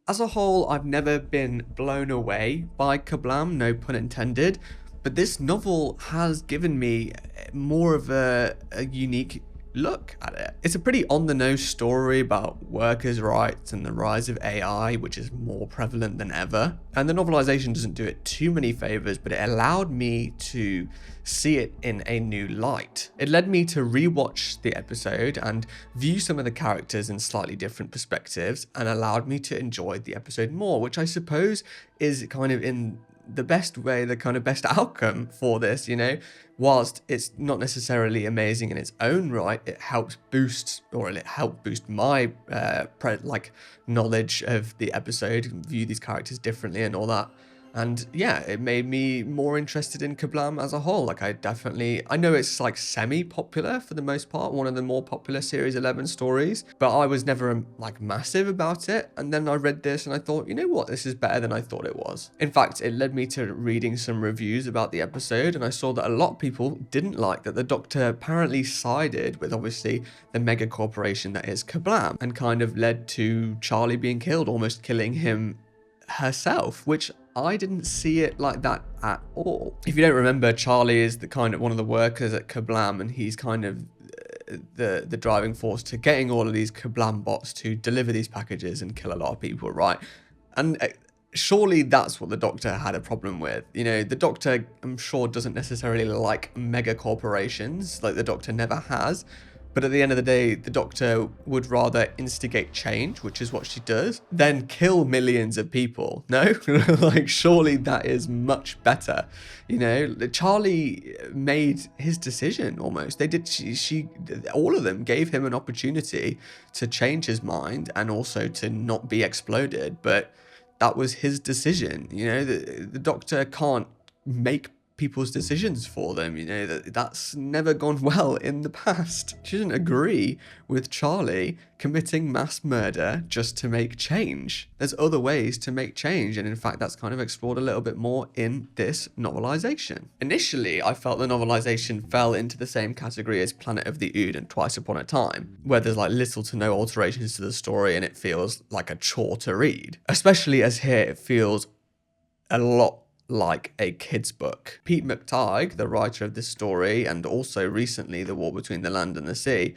As a whole, I've never been blown away by Kerblam, no pun intended, but this novel has given me more of a unique look at it. It's a pretty on-the-nose story about workers' rights and the rise of AI, which is more prevalent than ever. And the novelization doesn't do it too many favors, but it allowed me to see it in a new light. It led me to rewatch the episode and view some of the characters in slightly different perspectives, and allowed me to enjoy the episode more, which I suppose is kind of in the best way, the kind of best outcome for this, whilst it's not necessarily amazing in its own right, it helped boost my knowledge of the episode, view these characters differently and all that. And yeah, it made me more interested in Kerblam as a whole. Like I know it's like semi-popular for the most part, one of the more popular Series 11 stories, but I was never like massive about it. And then I read this and I thought, you know what, this is better than I thought it was. In fact, it led me to reading some reviews about the episode, and I saw that a lot of people didn't like that the Doctor apparently sided with obviously the mega corporation that is Kerblam, and kind of led to Charlie being killed, almost killing him herself, which I didn't see it like that at all. If you don't remember, Charlie is the kind of one of the workers at Kerblam, and he's kind of the driving force to getting all of these Kerblam bots to deliver these packages and kill a lot of people, right? And surely that's what the Doctor had a problem with. The Doctor, I'm sure, doesn't necessarily like mega corporations, like the Doctor never has. But at the end of the day, the Doctor would rather instigate change, which is what she does, than kill millions of people. No? Like, surely that is much better. Charlie made his decision almost. All of them gave him an opportunity to change his mind and also to not be exploded. But that was his decision. The Doctor can't make people's decisions for them. That's never gone well in the past. She doesn't agree with Charlie committing mass murder just to make change. There's other ways to make change, and in fact that's kind of explored a little bit more in this novelization. Initially, I felt the novelization fell into the same category as Planet of the Ood and Twice Upon a Time, where there's like little to no alterations to the story and it feels like a chore to read. Especially as here it feels a lot like a kid's book. Pete McTighe, the writer of this story, and also recently The War Between the Land and the Sea,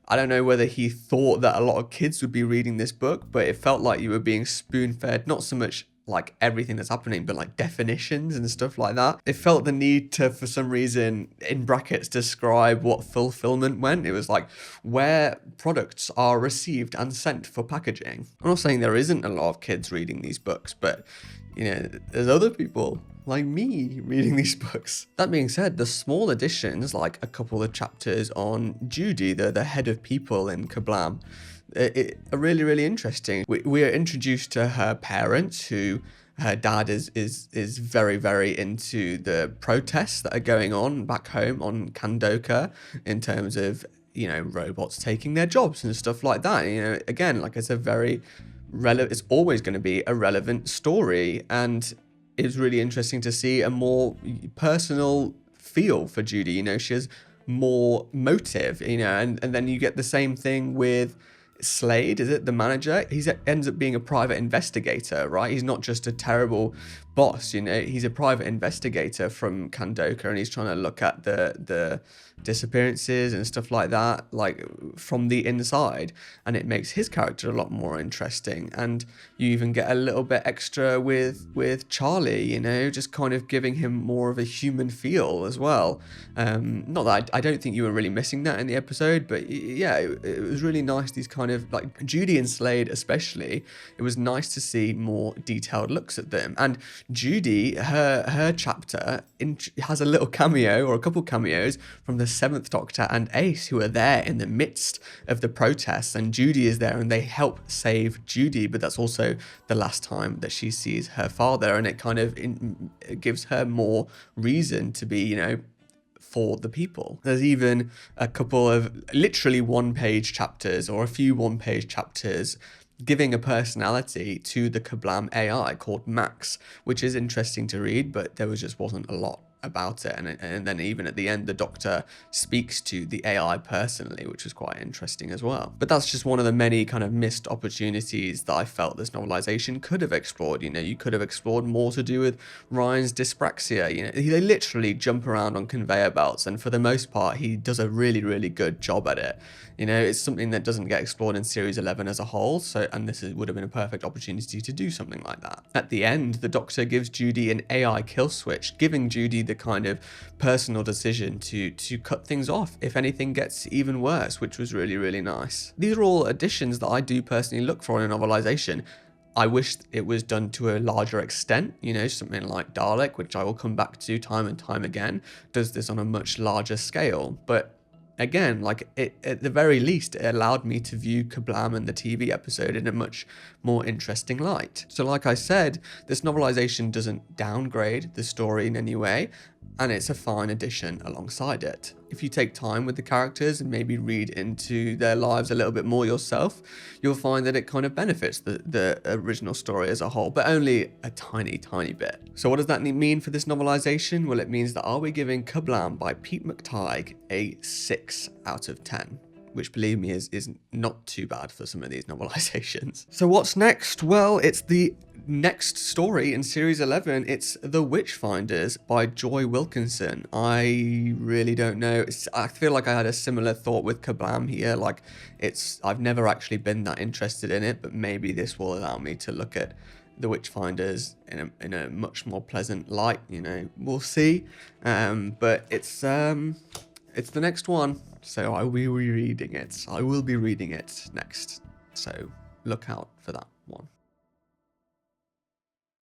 I don't know whether he thought that a lot of kids would be reading this book, but it felt like you were being spoon-fed, not so much like everything that's happening, but like definitions and stuff like that. It felt the need to, for some reason, in brackets, describe what fulfillment meant. It was like where products are received and sent for packaging. I'm not saying there isn't a lot of kids reading these books, but there's other people like me reading these books. That being said, the small additions, like a couple of chapters on Judy, the head of people in Kerblam, are really, really interesting. We are introduced to her parents, who her dad is very, very into the protests that are going on back home on Kandoka in terms of, robots taking their jobs and stuff like that. Again, like it's a very it's always going to be a relevant story, and it's really interesting to see a more personal feel for Judy. She has more motive, and then you get the same thing with Slade, is it the manager? He ends up being a private investigator, right? He's not just a terrible boss, he's a private investigator from Kandoka, and he's trying to look at the disappearances and stuff like that, like from the inside, and it makes his character a lot more interesting. And you even get a little bit extra with Charlie, just kind of giving him more of a human feel as well. Not that I don't think you were really missing that in the episode, but yeah, it was really nice. These kind of like Judy and Slade especially, it was nice to see more detailed looks at them. And Judy, her chapter has a little cameo, or a couple cameos, from the 7th Doctor and Ace, who are there in the midst of the protests, and Judy is there and they help save Judy, but that's also the last time that she sees her father, and it kind of it gives her more reason to be, for the people. There's even a couple of literally one-page chapters, or a few one-page chapters, giving a personality to the Kerblam AI called Max, which is interesting to read, but there just wasn't a lot about it. And then even at the end, the Doctor speaks to the AI personally, which was quite interesting as well. But that's just one of the many kind of missed opportunities that I felt this novelization could have explored. You know, you could have explored more to do with Ryan's dyspraxia. You know, they literally jump around on conveyor belts, and for the most part, he does a really, really good job at it. You know, it's something that doesn't get explored in Series 11 as a whole, and this would have been a perfect opportunity to do something like that. At the end, the Doctor gives Judy an AI kill switch, giving Judy the kind of personal decision to cut things off if anything gets even worse, which was really, really nice. These are all additions that I do personally look for in a novelization. I wish it was done to a larger extent, you know, something like Dalek, which I will come back to time and time again, does this on a much larger scale. But again, like, at the very least, it allowed me to view Kerblam and the TV episode in a much more interesting light. So like I said, this novelization doesn't downgrade the story in any way, and it's a fine addition alongside it. If you take time with the characters and maybe read into their lives a little bit more yourself, you'll find that it kind of benefits the original story as a whole, but only a tiny, tiny bit. So what does that mean for this novelization? Well, it means that Are We Giving Kerblam by Pete McTighe a 6 out of 10. Which, believe me, is not too bad for some of these novelizations. So what's next? Well, it's the next story in Series 11. It's The Witchfinders by Joy Wilkinson. I really don't know. I feel like I had a similar thought with Kerblam here. Like, I've never actually been that interested in it, but maybe this will allow me to look at The Witchfinders in a much more pleasant light. You know, we'll see. But it's the next one. So I will be reading it. I will be reading it next. So look out for that one.